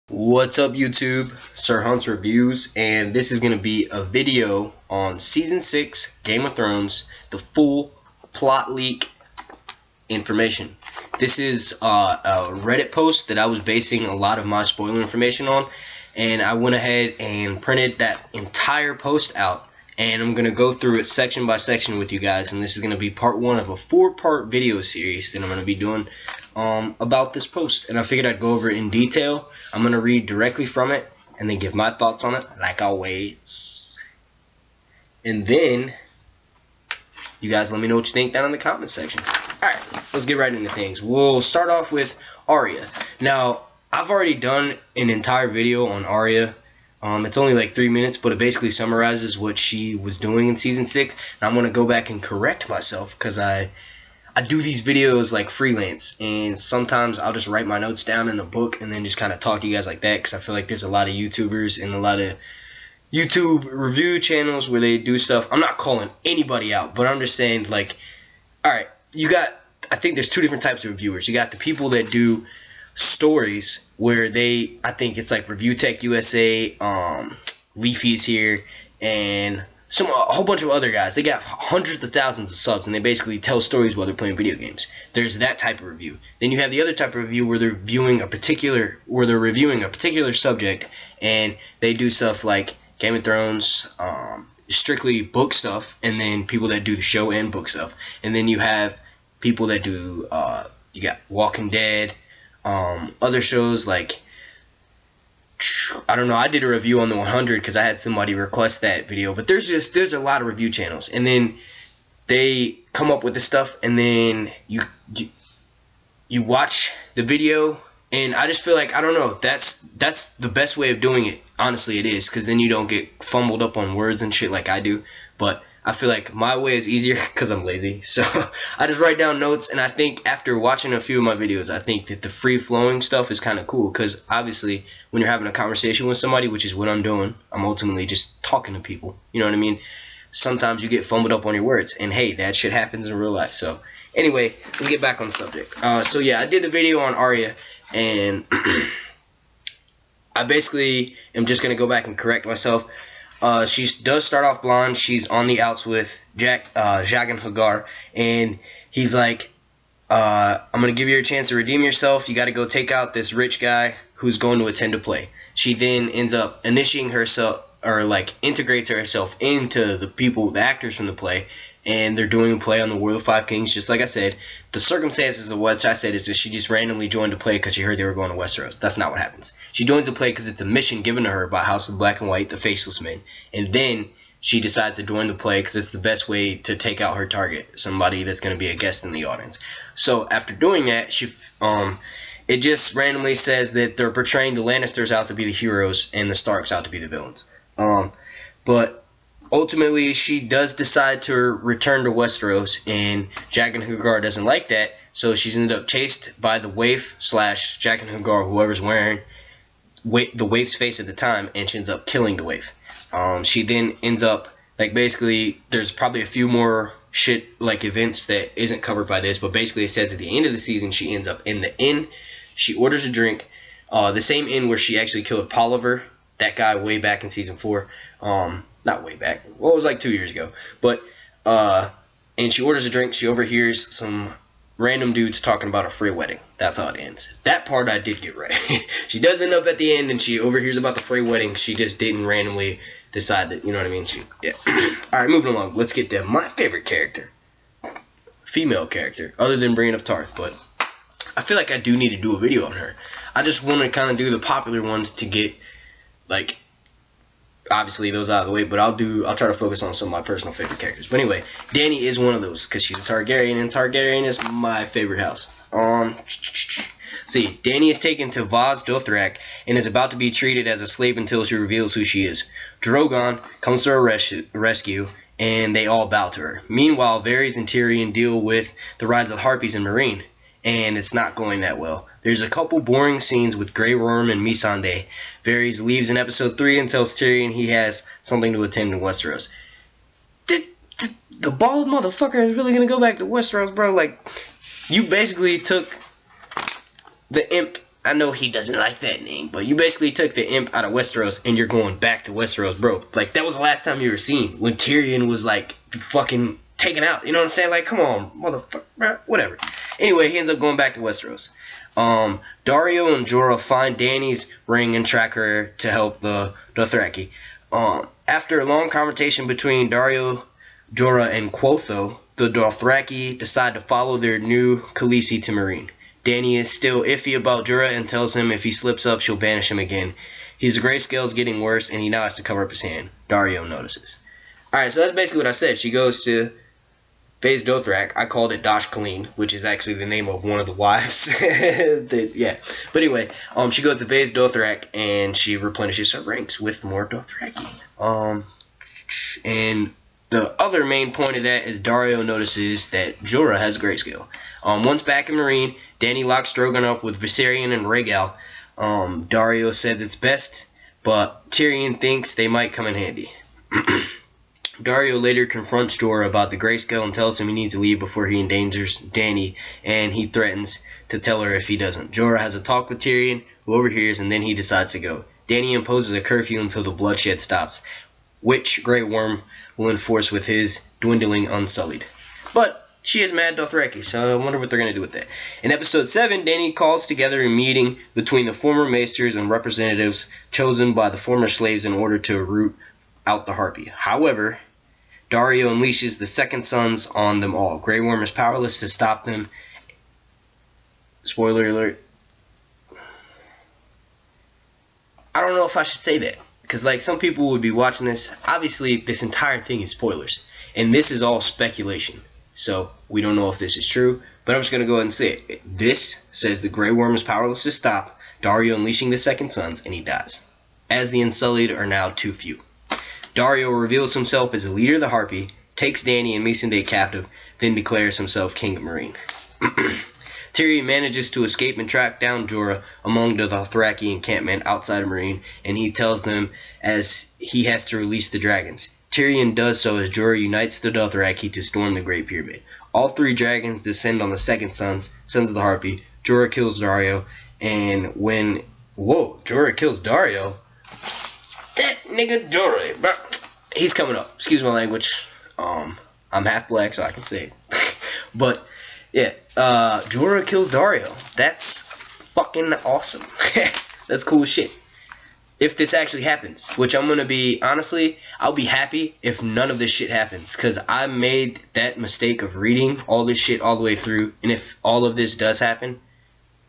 What's up YouTube? Sir Hunt's Reviews, and this is going to be a video on Season 6 Game of Thrones, the full plot leak information. This is a Reddit post that I was basing a lot of my spoiler information on, and I went ahead and printed that entire post out, and I'm going to go through it section by section with you guys, and this is going to be part 1 of a 4-part video series that I'm going to be doing about this post, and I figured I'd go over it in detail. I'm going to read directly from it and then give my thoughts on it like always, and then you guys let me know what you think down in the comment section. Alright, let's get right into things. We'll start off with Arya. Now, I've already done an entire video on Arya. It's only like 3 minutes, but it basically summarizes what she was doing in Season 6. And I'm going to go back and correct myself because I do these videos like freelance, and sometimes I'll just write my notes down in a book and then just kind of talk to you guys like that, because I feel like there's a lot of YouTubers and a lot of YouTube review channels where they do stuff. I'm not calling anybody out, but I'm just saying, like, alright, I think there's 2 different types of reviewers. You got the people that do stories where I think it's like Review Tech USA, Leafy's here, and a whole bunch of other guys. They got hundreds of thousands of subs, and they basically tell stories while they're playing video games. There's that type of review. Then you have the other type of review where they're reviewing a particular subject, and they do stuff like Game of Thrones, strictly book stuff, and then people that do the show and book stuff. And then you have people that do you got Walking Dead, other shows like, I don't know, I did a review on the 100 because I had somebody request that video. But there's a lot of review channels, and then they come up with this stuff, and then you watch the video, and I just feel like, I don't know, that's the best way of doing it. Honestly, it is, because then you don't get fumbled up on words and shit like I do. But I feel like my way is easier because I'm lazy. So I just write down notes, and I think after watching a few of my videos, I think that the free-flowing stuff is kind of cool, because obviously when you're having a conversation with somebody, which is what I'm doing, I'm ultimately just talking to people. You know what I mean? Sometimes you get fumbled up on your words, and hey, that shit happens in real life. So anyway, let's get back on the subject. So yeah, I did the video on Arya, and I basically am just going to go back and correct myself. She does start off blonde. She's on the outs with Jaqen H'ghar, and he's like, I'm going to give you a chance to redeem yourself. You got to go take out this rich guy who's going to attend to play. She then ends up initiating herself, or like integrates herself into the actors from the play, and they're doing a play on the War of the Five Kings, just like I said. The circumstances of what I said is that she just randomly joined a play because she heard they were going to Westeros. That's not what happens. She joins a play because it's a mission given to her by House of Black and White, the Faceless Men, and then she decides to join the play because it's the best way to take out her target, somebody that's going to be a guest in the audience. So after doing that, it just randomly says that they're portraying the Lannisters out to be the heroes and the Starks out to be the villains. But ultimately, she does decide to return to Westeros, and Jaqen H'ghar doesn't like that, so she's ended up chased by the waif / Jaqen H'ghar, whoever's wearing the waif's face at the time, and she ends up killing the waif. She then ends up, like, basically, there's probably a few more shit, like, events that isn't covered by this, but basically it says at the end of the season, she ends up in the inn. She orders a drink, the same inn where she actually killed Polliver, that guy way back in season 4. Not way back, well, it was like 2 years ago. But and she orders a drink. She overhears some random dudes talking about a free wedding. That's how it ends. That part I did get right. She does end up at the end, and she overhears about the free wedding. She just didn't randomly decide that, you know what I mean? Yeah. All right, moving along. Let's get to my favorite character, female character, other than Brienne of Tarth. But I feel like I do need to do a video on her. I just want to kind of do the popular ones to get, like, obviously those out of the way, but I'll try to focus on some of my personal favorite characters. But anyway, Dany is one of those because she's a Targaryen, and Targaryen is my favorite house. See, Dany is taken to Vaz Dothrak and is about to be treated as a slave until she reveals who she is. Drogon comes to her rescue, and they all bow to her. Meanwhile, Varys and Tyrion deal with the rise of the Harpies in Meereen, and it's not going that well. There's a couple boring scenes with Grey Worm and Missandei. Varys leaves in episode 3 and tells Tyrion he has something to attend in Westeros. The bald motherfucker is really going to go back to Westeros, bro. Like, you basically took the imp I know he doesn't like that name, but you basically took the imp out of Westeros and you're going back to Westeros, bro. Like, that was the last time you were seen, when Tyrion was, like, fucking taken out. You know what I'm saying? Like, come on, motherfucker, bro. Whatever. Anyway, he ends up going back to Westeros. Dario and Jorah find Dany's ring and track her to help the Dothraki. After a long conversation between Dario, Jorah, and Quotho, the Dothraki decide to follow their new Khaleesi to Meereen. Dany is still iffy about Jorah and tells him if he slips up, she'll banish him again. His grayscale's getting worse, and he now has to cover up his hand. Dario notices. Alright, so that's basically what I said. She goes to Baze Dothrak. I called it Dosh Colleen, which is actually the name of one of the wives. Yeah. But anyway, she goes to Baze Dothrak, and she replenishes her ranks with more Dothraki. And the other main point of that is Dario notices that Jorah has grayscale. Once back in Meereen, Dany locks Drogon up with Viserion and Rhaegal. Dario says it's best, but Tyrion thinks they might come in handy. Dario later confronts Jorah about the grayscale and tells him he needs to leave before he endangers Dany, and he threatens to tell her if he doesn't. Jorah has a talk with Tyrion, who overhears, and then he decides to go. Dany imposes a curfew until the bloodshed stops, which Grey Worm will enforce with his dwindling Unsullied. But she is mad Dothraki, so I wonder what they're going to do with that. In episode 7, Dany calls together a meeting between the former maesters and representatives chosen by the former slaves in order to root out the Harpy. However, Dario unleashes the second sons on them all. Grey Worm is powerless to stop them. Spoiler alert. I don't know if I should say that, because like some people would be watching this. Obviously, this entire thing is spoilers, and this is all speculation. So we don't know if this is true, but I'm just going to go ahead and say it. This says the Grey Worm is powerless to stop Dario unleashing the second sons, and he dies, as the Unsullied are now too few. Dario reveals himself as the leader of the Harpy, takes Dany and Missandei captive, then declares himself king of Meereen. Tyrion manages to escape and track down Jorah among the Dothraki encampment outside of Meereen, and he tells them as he has to release the dragons. Tyrion does so as Jorah unites the Dothraki to storm the Great Pyramid. All three dragons descend on the second sons of the Harpy. Jorah kills Dario, and when... Whoa, Jorah kills Dario? That nigga Jorah, bro. He's coming up. Excuse my language. I'm half black, so I can say it. But, yeah, Jorah kills Dario. That's fucking awesome. That's cool as shit. If this actually happens, which I'm going to be, honestly, I'll be happy if none of this shit happens, because I made that mistake of reading all this shit all the way through, and if all of this does happen,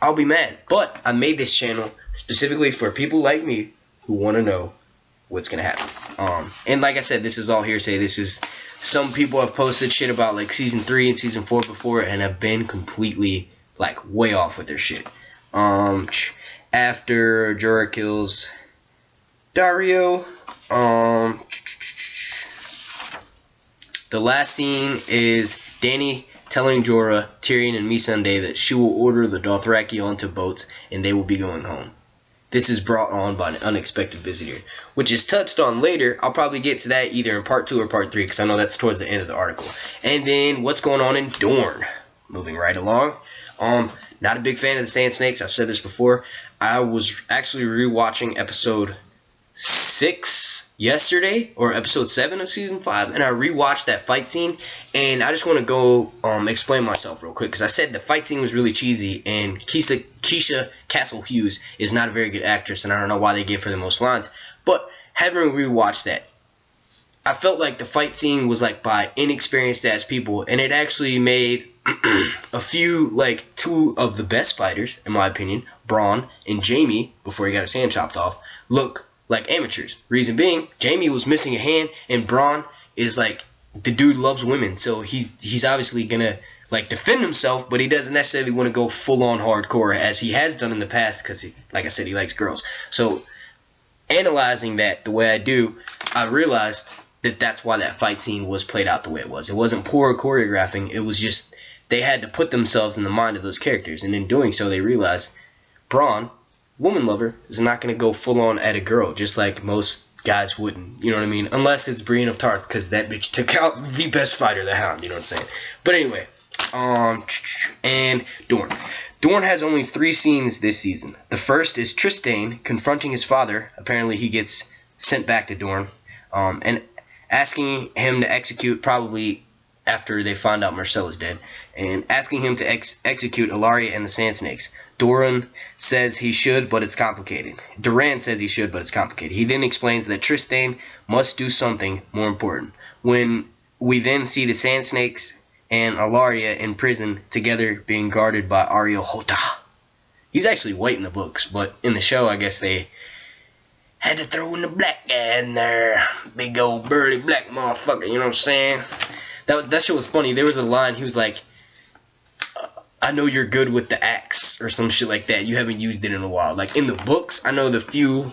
I'll be mad. But I made this channel specifically for people like me who want to know what's going to happen. And like I said, this is all hearsay. This is, some people have posted shit about like season 3 and season 4 before and have been completely like way off with their shit. After Jorah kills Dario, the last scene is Dany telling Jorah, Tyrion, and Missandei that she will order the Dothraki onto boats and they will be going home. This is brought on by an unexpected visitor, which is touched on later. I'll probably get to that either in part 2 or part 3, because I know that's towards the end of the article. And then what's going on in Dorne? Moving right along. Not a big fan of the Sand Snakes. I've said this before. I was actually rewatching episode 6 yesterday, or episode 7 of season 5, and I rewatched that fight scene, and I just want to go explain myself real quick, because I said the fight scene was really cheesy, and Keisha Castle Hughes is not a very good actress, and I don't know why they gave her the most lines, but having rewatched that, I felt like the fight scene was like by inexperienced ass people, and it actually made a few, like 2 of the best fighters, in my opinion, Bronn and Jaime, before he got his hand chopped off, look like amateurs. Reason being, Jaime was missing a hand, and Bronn is like, the dude loves women, so he's obviously gonna like defend himself, but he doesn't necessarily want to go full on hardcore as he has done in the past, because like I said, he likes girls. So analyzing that the way I do, I realized that that's why that fight scene was played out the way it was. It wasn't poor choreographing, it was just they had to put themselves in the mind of those characters, and in doing so they realized Bronn, woman lover, is not going to go full on at a girl, just like most guys wouldn't, you know what I mean? Unless it's Brienne of Tarth, because that bitch took out the best fighter, the Hound, you know what I'm saying? But anyway, and Dorne. Dorne has only 3 scenes this season. The first is Trystane confronting his father. Apparently he gets sent back to Dorne, and asking him to execute, probably after they find out Myrcella's dead, and asking him to execute Ilaria and the Sand Snakes. Doran says he should, but it's complicated. Doran says he should, but it's complicated. He then explains that Trystane must do something more important. When we then see the Sand Snakes and Ilaria in prison together being guarded by Ariel Hota. He's actually white in the books, but in the show, I guess they had to throw in the black guy in there. Big old burly black motherfucker, you know what I'm saying? That shit was funny. There was a line, he was like, I know you're good with the axe, or some shit like that. You haven't used it in a while. Like, in the books, I know the few,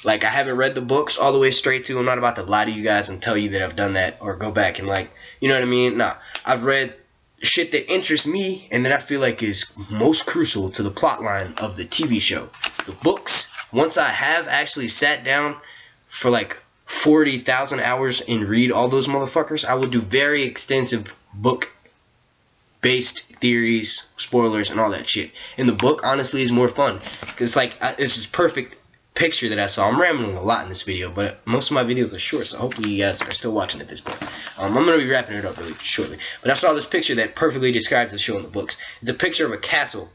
like, I haven't read the books all the way straight to. I'm not about to lie to you guys and tell you that I've done that, or go back and, like, you know what I mean? Nah, I've read shit that interests me, and that I feel like is most crucial to the plot line of the TV show. The books, once I have actually sat down for, like, 40,000 hours and read all those motherfuckers, I will do very extensive book-based theories, spoilers, and all that shit. And the book, honestly, is more fun. Because, like, it's this perfect picture that I saw. I'm rambling a lot in this video, but most of my videos are short, so hopefully you guys are still watching at this point. I'm going to be wrapping it up really shortly. But I saw this picture that perfectly describes the show in the books. It's a picture of a castle.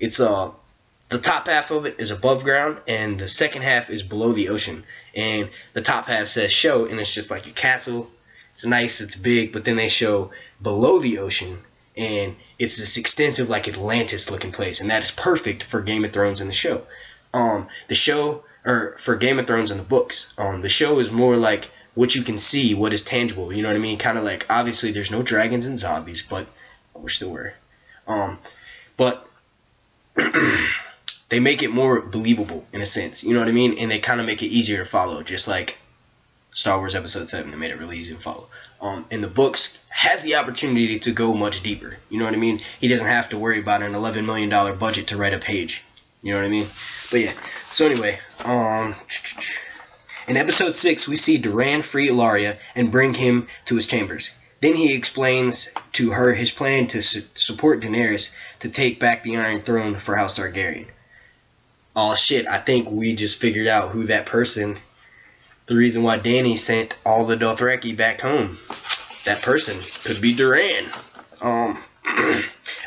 It's the top half of it is above ground, and the second half is below the ocean. And the top half says show, and it's just like a castle. It's nice, it's big, but then they show below the ocean, and it's this extensive, like, Atlantis-looking place, and that is perfect for Game of Thrones in the show. The show, or for Game of Thrones in the books, the show is more like what you can see, what is tangible, you know what I mean? Kind of like, obviously there's no dragons and zombies, but I wish there were. But they make it more believable in a sense, you know what I mean? And they kind of make it easier to follow, just like Star Wars Episode 7, they made it really easy to follow. And the books has the opportunity to go much deeper, you know what I mean? He doesn't have to worry about an $11 million budget to write a page, you know what I mean? But yeah, so anyway, in Episode 6, we see Doran free Ilaria and bring him to his chambers. Then he explains to her his plan to support Daenerys to take back the Iron Throne for House Targaryen. Oh shit, I think we just figured out who that person, the reason why Dany sent all the Dothraki back home. That person could be Doran.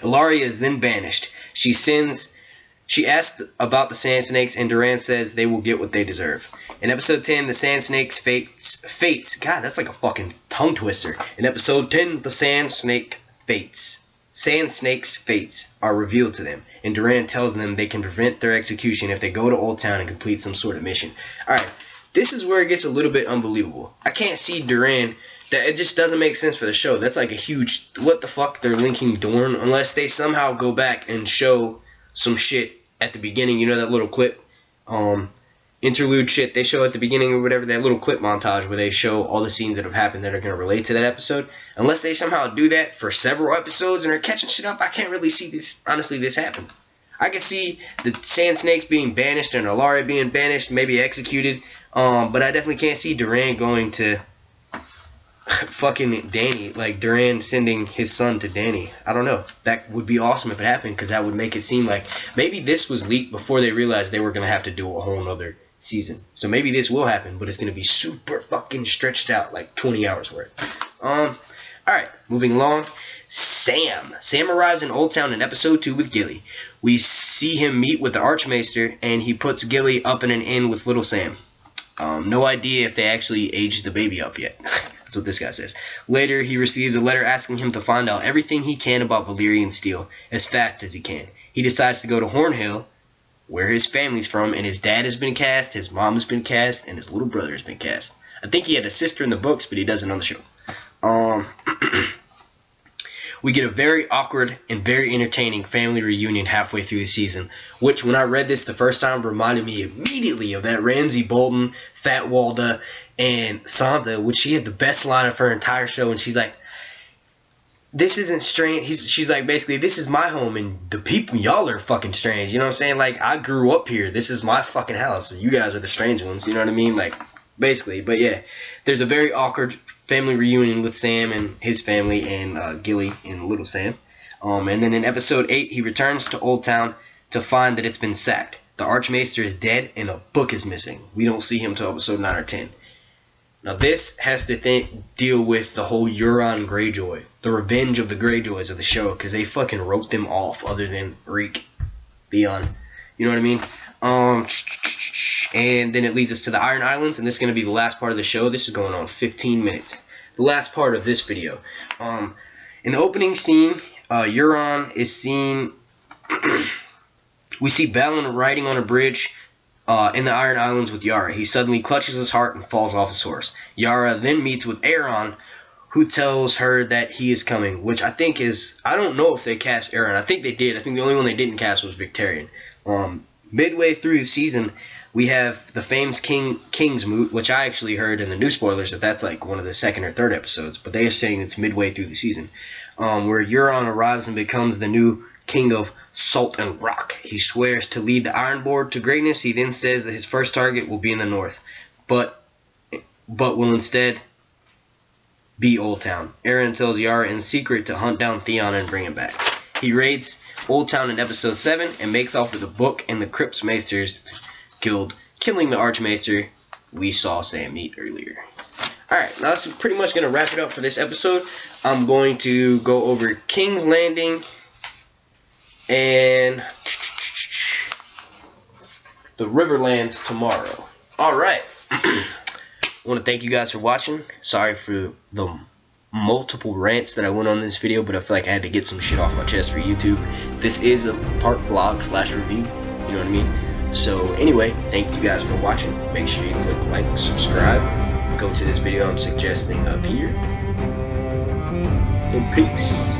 Ilaria is then banished. She asks about the Sand Snakes, and Doran says they will get what they deserve. In Episode 10, the Sand Snakes' fates. God, that's like a fucking tongue twister. In Episode 10, the Sand Snakes' fates are revealed to them, and Doran tells them they can prevent their execution if they go to Old Town and complete some sort of mission. Alright, this is where it gets a little bit unbelievable. I can't see Doran. It just doesn't make sense for the show. That's like a huge, what the fuck, they're linking Dorne, unless they somehow go back and show some shit at the beginning, you know, that little clip, interlude shit they show at the beginning or whatever, that little clip montage where they show all the scenes that have happened that are going to relate to that episode. Unless they somehow do that for several episodes and are catching shit up, I can't really see this, honestly, this happen. I can see the Sand Snakes being banished and Ilaria being banished, maybe executed, but I definitely can't see Doran going to fucking Dany, like Doran sending his son to Dany. I don't know. That would be awesome if it happened, because that would make it seem like maybe this was leaked before they realized they were going to have to do a whole nother season. So maybe this will happen, but it's going to be super fucking stretched out, like 20 hours worth. Alright, moving along. Sam arrives in Old Town in Episode 2 with Gilly. We see him meet with the Archmaester, and he puts Gilly up in an inn with little Sam. No idea if they actually aged the baby up yet. That's what this guy says. Later, he receives a letter asking him to find out everything he can about Valyrian steel as fast as he can. He decides to go to Hornhill, where his family's from, and his dad has been cast, his mom has been cast, and his little brother has been cast. I think he had a sister in the books, but he doesn't on the show. We get a very awkward and very entertaining family reunion halfway through the season, which, when I read this the first time, reminded me immediately of that Ramsay Bolton, Fat Walda, and Sansa, which she had the best line of her entire show, and she's like, this isn't strange. She's like, basically, this is my home, and the people, y'all are fucking strange. You know what I'm saying? Like, I grew up here. This is my fucking house. You guys are the strange ones. You know what I mean? Like, basically. But yeah, there's a very awkward family reunion with Sam and his family and Gilly and little Sam. And then in episode 8, he returns to Old Town to find that it's been sacked. The Archmaester is dead and a book is missing. We don't see him till episode 9 or 10. Now this has to deal with the whole Euron Greyjoy, the revenge of the Greyjoys of the show, because they fucking wrote them off other than Reek, Theon. You know what I mean? And then it leads us to the Iron Islands, and this is going to be the last part of the show. This is going on 15 minutes. The last part of this video. In the opening scene, Euron is seen... we see Balin riding on a bridge in the Iron Islands with Yara. He suddenly clutches his heart and falls off his horse. Yara then meets with Aeron, who tells her that he is coming, which I think is... I don't know if they cast Aeron. I think they did. I think the only one they didn't cast was Victarion. Midway through the season, we have the famous King's Moot, which I actually heard in the new spoilers that that's like one of the second or third episodes, but they are saying it's midway through the season, where Euron arrives and becomes the new king of Salt and Rock. He swears to lead the Ironborn to greatness. He then says that his first target will be in the north, but will instead be Old Town. Aeron tells Yara in secret to hunt down Theon and bring him back. He raids Old Town in episode 7 and makes off with the book and the Crypt Maesters Guild, killing the Archmaester we saw Sam meet earlier. Alright, now that's pretty much going to wrap it up for this episode. I'm going to go over King's Landing and the Riverlands tomorrow. Alright. I want to thank you guys for watching. Sorry for the multiple rants that I went on this video, but I feel like I had to get some shit off my chest for YouTube. This is a part vlog / review, you know what I mean? So anyway, thank you guys for watching. Make sure you click like, subscribe, go to this video I'm suggesting up here, and peace.